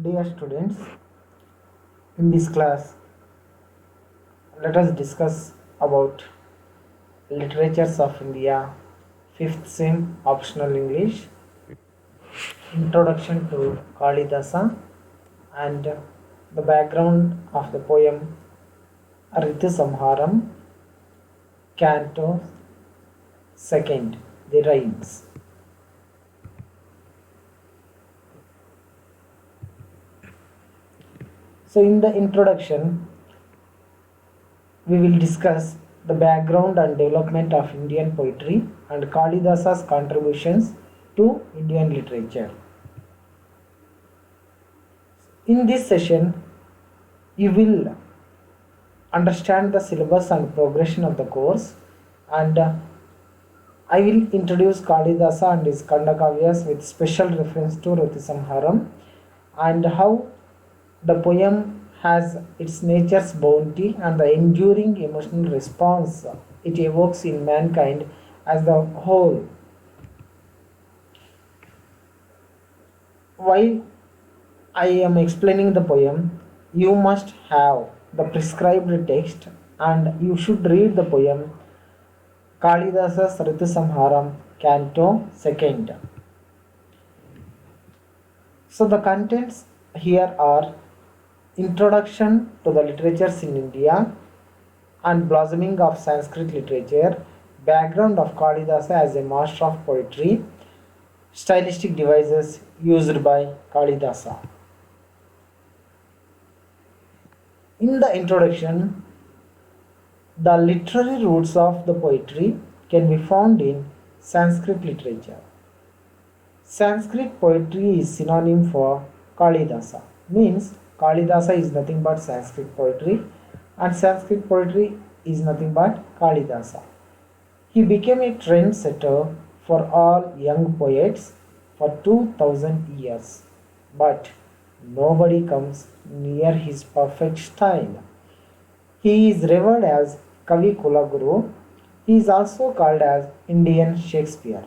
Dear students, in this class, let us discuss about literatures of India, 5th Sem optional English, introduction to Kalidasa, and the background of the poem Ritu Samharam, Canto 2nd, The Rains. So, in the introduction, we will discuss the background and development of Indian poetry and Kalidasa's contributions to Indian literature. In this session, you will understand the syllabus and progression of the course, and I will introduce Kalidasa and his Kandakavyas with special reference to Ratisamharam and how the poem has its nature's bounty and the enduring emotional response it evokes in mankind as the whole. While I am explaining the poem, you must have the prescribed text and you should read the poem Kalidasa's Ritusamharam, Canto 2nd. So the contents here are Introduction to the Literatures in India and Blossoming of Sanskrit Literature, Background of Kalidasa as a Master of Poetry, Stylistic Devices used by Kalidasa. In the introduction, the literary roots of the poetry can be found in Sanskrit literature. Sanskrit poetry is synonym for Kalidasa, means Kalidasa is nothing but Sanskrit poetry and Sanskrit poetry is nothing but Kalidasa. He became a trendsetter for all young poets for 2000 years, but nobody comes near his perfect style. He is revered as Kavi Kulaguru. He is also called as Indian Shakespeare.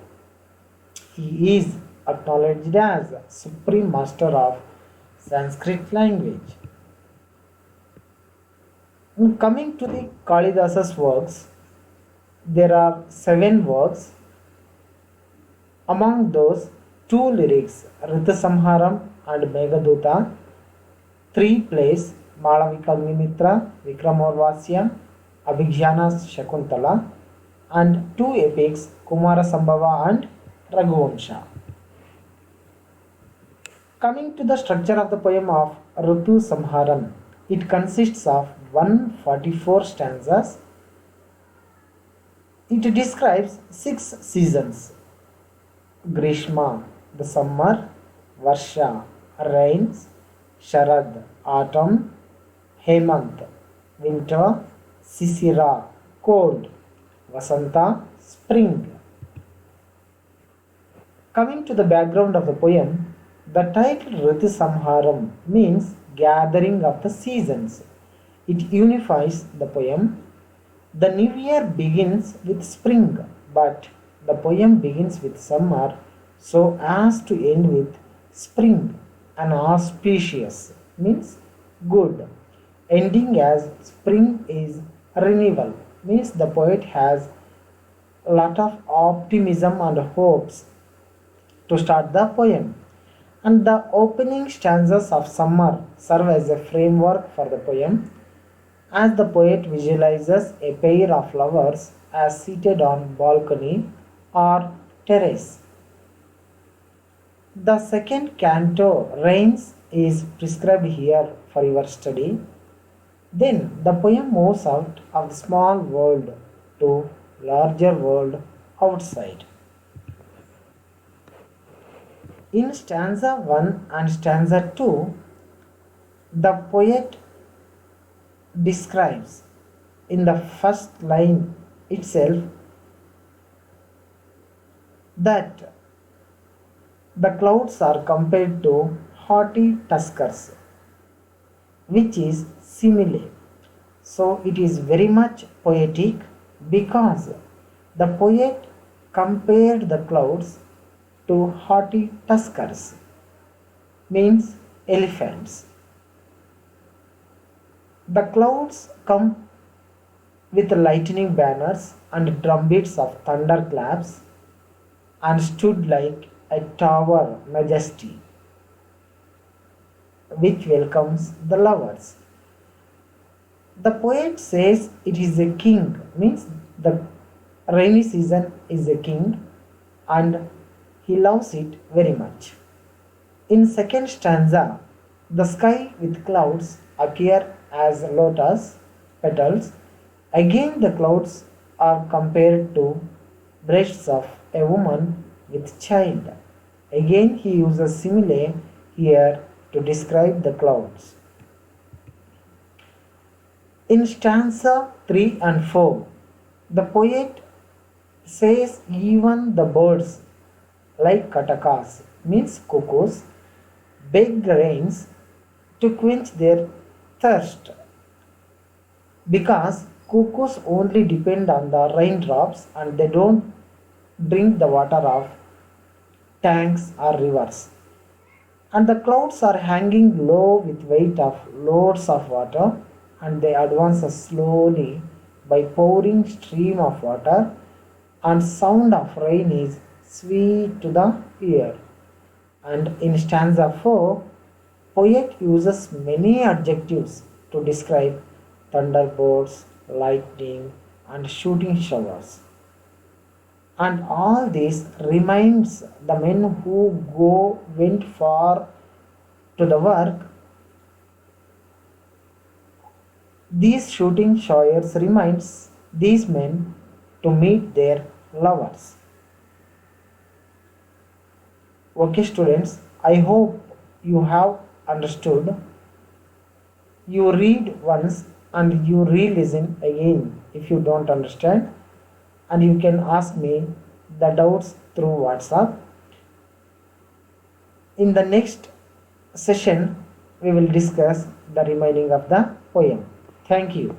He is acknowledged as supreme master of Sanskrit language. Coming to the Kalidasa's works, there are 7 works. Among those, 2 lyrics, Ritasamharam and Meghaduta, 3 plays, Malavikagnimitra, Vikramorvasya, Abhijnana Shakuntala, and 2 epics, Kumara Sambhava and Raghuvamsha. Coming to the structure of the poem of Ritu Samharam, it consists of 144 stanzas. It describes 6 seasons: Grishma, the summer; Varsha, rains; Sharad, autumn; Hemant, winter; Sisira, cold; Vasanta, spring. Coming to the background of the poem, the title Ritu Samharam means gathering of the seasons. It unifies the poem. The new year begins with spring, but the poem begins with summer so as to end with spring, and auspicious means good. Ending as spring is renewal, means the poet has a lot of optimism and hopes to start the poem. And the opening stanzas of summer serve as a framework for the poem, as the poet visualizes a pair of lovers as seated on balcony or terrace. The second canto, Rains, is prescribed here for your study. Then the poem moves out of the small world to larger world outside. In stanza 1 and stanza 2, the poet describes in the first line itself that the clouds are compared to haughty tuskers, which is simile. So it is very much poetic because the poet compared the clouds to haughty tuskers, means elephants. The clouds come with lightning banners and drumbeats of thunderclaps and stood like a tower majesty which welcomes the lovers. The poet says it is a king, means the rainy season is a king and he loves it very much. In second stanza, the sky with clouds appear as lotus petals. Again, the clouds are compared to breasts of a woman with child. Again, he uses simile here to describe the clouds. In stanza 3 and 4, the poet says even the birds like katakas, means cuckoos, beg rains to quench their thirst because cuckoos only depend on the raindrops and they don't drink the water of tanks or rivers. And the clouds are hanging low with weight of loads of water and they advance slowly by pouring stream of water and sound of rain is sweet to the ear. And in stanza 4, poet uses many adjectives to describe thunderbolts, lightning and shooting showers. And all this reminds the men who went far to the work. These shooting showers reminds these men to meet their lovers. Okay students, I hope you have understood. You read once and you re-listen again if you don't understand, and you can ask me the doubts through WhatsApp. In the next session, we will discuss the remaining of the poem. Thank you.